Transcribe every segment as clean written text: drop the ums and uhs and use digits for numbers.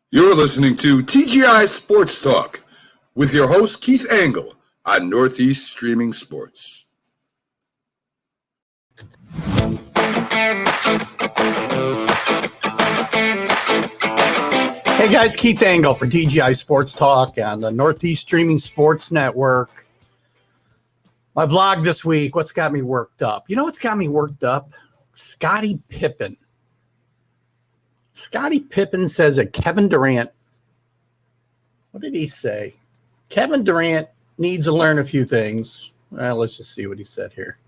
You're listening to TGI Sports Talk with your host, Keith Angle, on Northeast Streaming Sports. Hey guys, Keith Angle for TGI Sports Talk on the Northeast Streaming Sports Network. My vlog this week, what's got me worked up? You know what's got me worked up? Scottie Pippen. Scottie Pippen says that Kevin Durant, what did he say? Kevin Durant needs to learn a few things. Well, let's just see what he said here.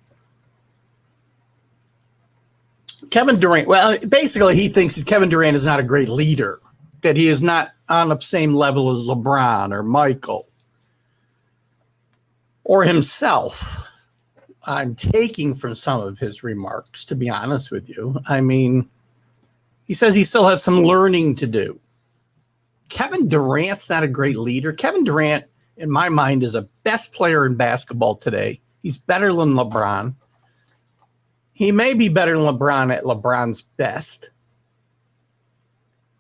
Kevin Durant, well, basically he thinks that Kevin Durant is not a great leader, that he is not on the same level as LeBron or Michael or himself. I'm taking from some of his remarks, to be honest with you. I mean, he says he still has some learning to do. Kevin Durant's not a great leader. Kevin Durant, in my mind, is the best player in basketball today. He's better than LeBron. He may be better than LeBron at LeBron's best.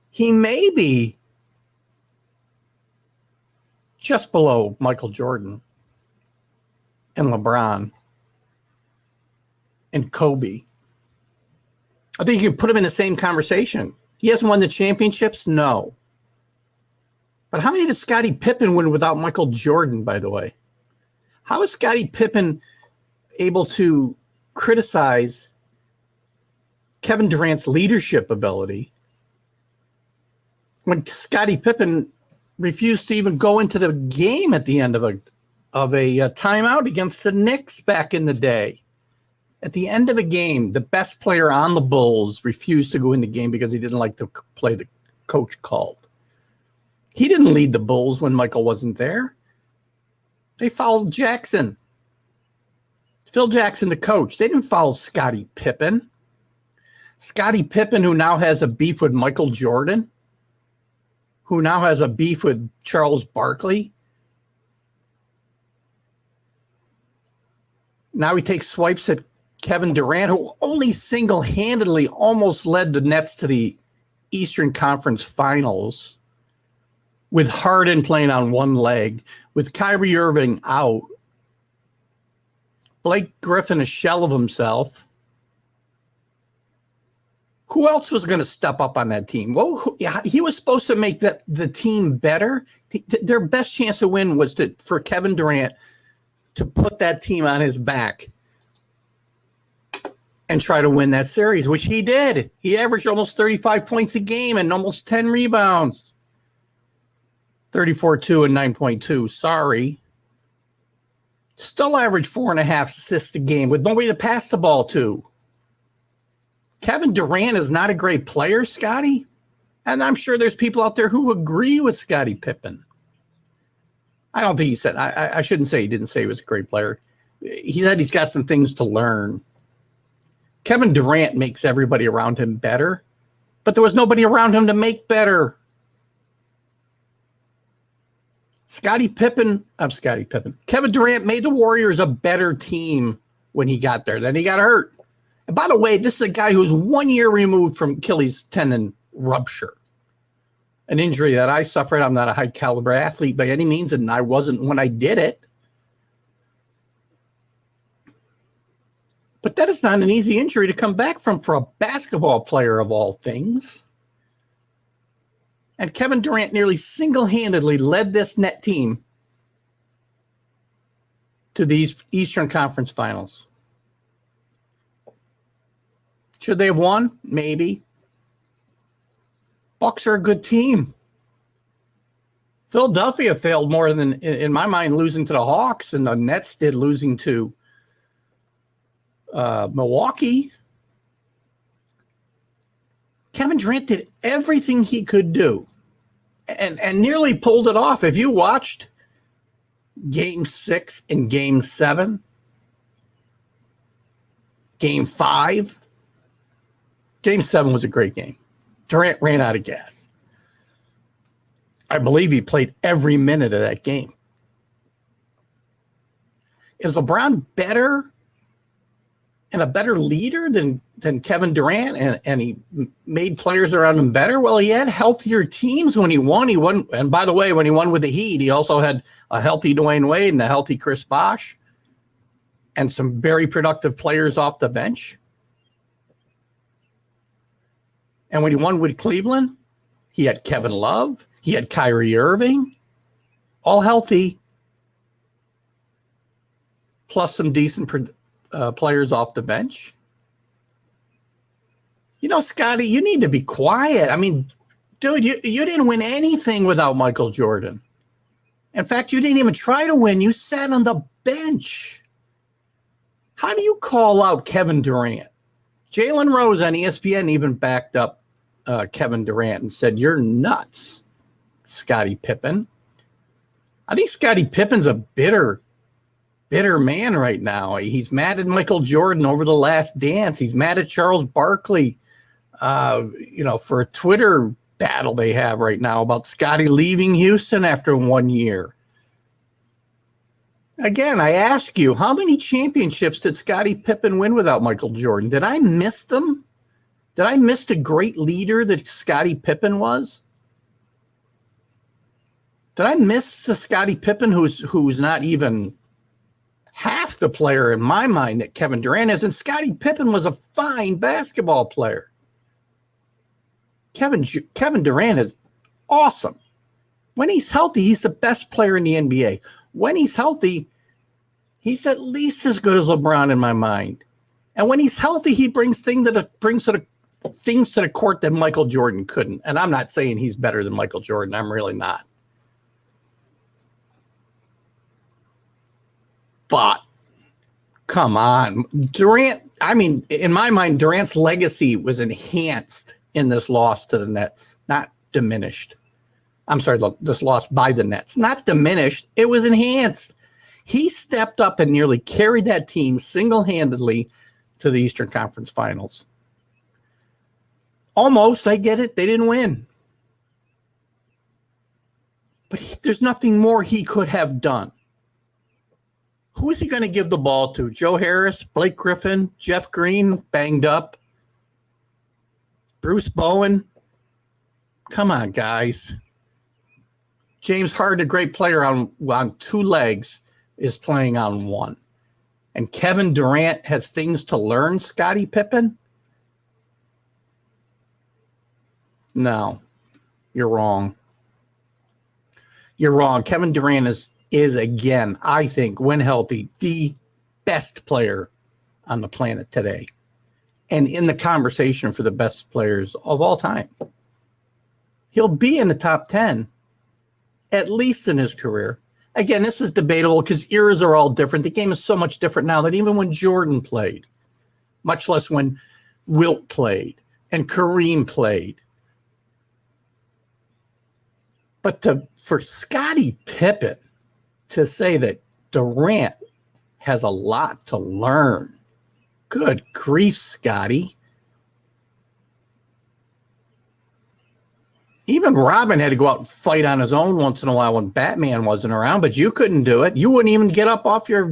He may be just below Michael Jordan and LeBron and Kobe. I think you can put him in the same conversation. He hasn't won the championships? No. But how many did Scottie Pippen win without Michael Jordan, by the way? How is Scottie Pippen able to criticize Kevin Durant's leadership ability when Scottie Pippen refused to even go into the game at the end of a timeout against the Knicks back in the day? At the end of a game, the best player on the Bulls refused to go in the game because he didn't like the play the coach called. He didn't lead the Bulls when Michael wasn't there. They fouled Jackson. Phil Jackson, the coach. They didn't foul Scottie Pippen. Scottie Pippen, who now has a beef with Michael Jordan, who now has a beef with Charles Barkley. Now he takes swipes at Kevin Durant, who only single-handedly almost led the Nets to the Eastern Conference Finals, with Harden playing on one leg, with Kyrie Irving out, Blake Griffin a shell of himself. Who else was going to step up on that team? Well, he was supposed to make the team better. Their best chance to win was for Kevin Durant to put that team on his back and try to win that series, which he did. He averaged almost 35 points a game and almost 10 rebounds. 34-2 and 9.2. Sorry. Still averaged 4.5 assists a game with nobody to pass the ball to. Kevin Durant is not a great player, Scotty. And I'm sure there's people out there who agree with Scottie Pippen. I don't think he said, I shouldn't say he didn't say he was a great player. He said he's got some things to learn. Kevin Durant makes everybody around him better, but there was nobody around him to make better. Kevin Durant made the Warriors a better team when he got there. Then he got hurt. And by the way, this is a guy who's 1 year removed from Achilles tendon rupture, an injury that I suffered. I'm not a high caliber athlete by any means, and I wasn't when I did it. But that is not an easy injury to come back from for a basketball player of all things. And Kevin Durant nearly single-handedly led this net team to these Eastern Conference Finals. Should they have won? Maybe. Bucks are a good team. Philadelphia failed more than, in my mind, losing to the Hawks, and the Nets did losing to Milwaukee. Kevin Durant did everything he could do and nearly pulled it off. If you watched Game 6 and Game 7, Game 5, Game 7 was a great game. Durant ran out of gas. I believe he played every minute of that game. Is LeBron better and a better leader than Kevin Durant, and he made players around him better? Well, he had healthier teams when he won. He won, and by the way, when he won with the Heat, he also had a healthy Dwayne Wade and a healthy Chris Bosh, and some very productive players off the bench. And when he won with Cleveland, he had Kevin Love, he had Kyrie Irving, all healthy, plus some decent players off the bench. You know, Scotty, you need to be quiet. I mean, dude, you didn't win anything without Michael Jordan. In fact, you didn't even try to win. You sat on the bench. How do you call out Kevin Durant? Jalen Rose on ESPN even backed up Kevin Durant and said, "You're nuts, Scottie Pippen." I think Scottie Pippen's a bitter man right now. He's mad at Michael Jordan over the Last Dance. He's mad at Charles Barkley, for a Twitter battle they have right now about Scottie leaving Houston after 1 year. Again, I ask you, how many championships did Scottie Pippen win without Michael Jordan? Did I miss them? Did I miss the great leader that Scottie Pippen was? Did I miss the Scottie Pippen who's not even half the player in my mind that Kevin Durant is? And Scottie Pippen was a fine basketball player. Kevin Durant is awesome. When he's healthy, he's the best player in the NBA. When he's healthy, he's at least as good as LeBron in my mind. And when he's healthy, he brings things to the court that Michael Jordan couldn't. And I'm not saying he's better than Michael Jordan. I'm really not. But come on, Durant. I mean, in my mind, Durant's legacy was enhanced in this loss to the Nets, not diminished. I'm sorry, this loss by the Nets, not diminished. It was enhanced. He stepped up and nearly carried that team single-handedly to the Eastern Conference Finals. Almost, I get it. They didn't win. But there's nothing more he could have done. Who is he going to give the ball to? Joe Harris, Blake Griffin, Jeff Green, banged up. Bruce Bowen. Come on, guys. James Harden, a great player on two legs, is playing on one. And Kevin Durant has things to learn, Scottie Pippen? No, you're wrong. You're wrong. Kevin Durant is again, I think, when healthy, the best player on the planet today. And in the conversation for the best players of all time. He'll be in the top 10, at least in his career. Again, this is debatable because eras are all different. The game is so much different now than even when Jordan played, much less when Wilt played and Kareem played. But for Scottie Pippen to say that Durant has a lot to learn, good grief, Scottie. Even Robin had to go out and fight on his own once in a while when Batman wasn't around, but you couldn't do it. You wouldn't even get up off your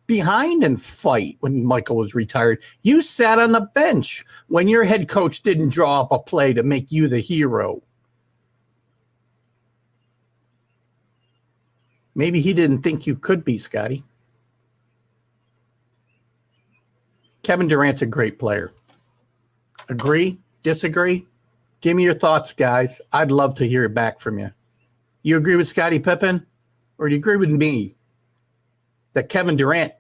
behind and fight when Michael was retired. You sat on the bench when your head coach didn't draw up a play to make you the hero. Maybe he didn't think you could be, Scotty. Kevin Durant's a great player. Agree? Disagree? Give me your thoughts, guys. I'd love to hear it back from you. You agree with Scottie Pippen? Or do you agree with me that Kevin Durant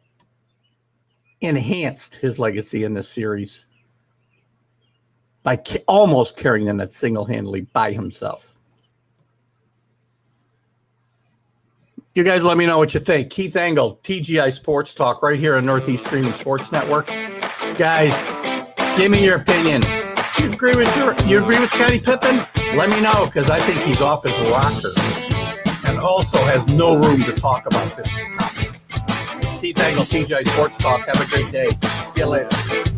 enhanced his legacy in this series by almost carrying the Nets single-handedly by himself? You guys let me know what you think. Keith Engel, TGI Sports Talk, right here on Northeast Streaming Sports Network. Guys, give me your opinion. You agree with Scottie Pippen? Let me know, because I think he's off his rocker and also has no room to talk about this topic. Keith Engel, TGI Sports Talk. Have a great day. See you later.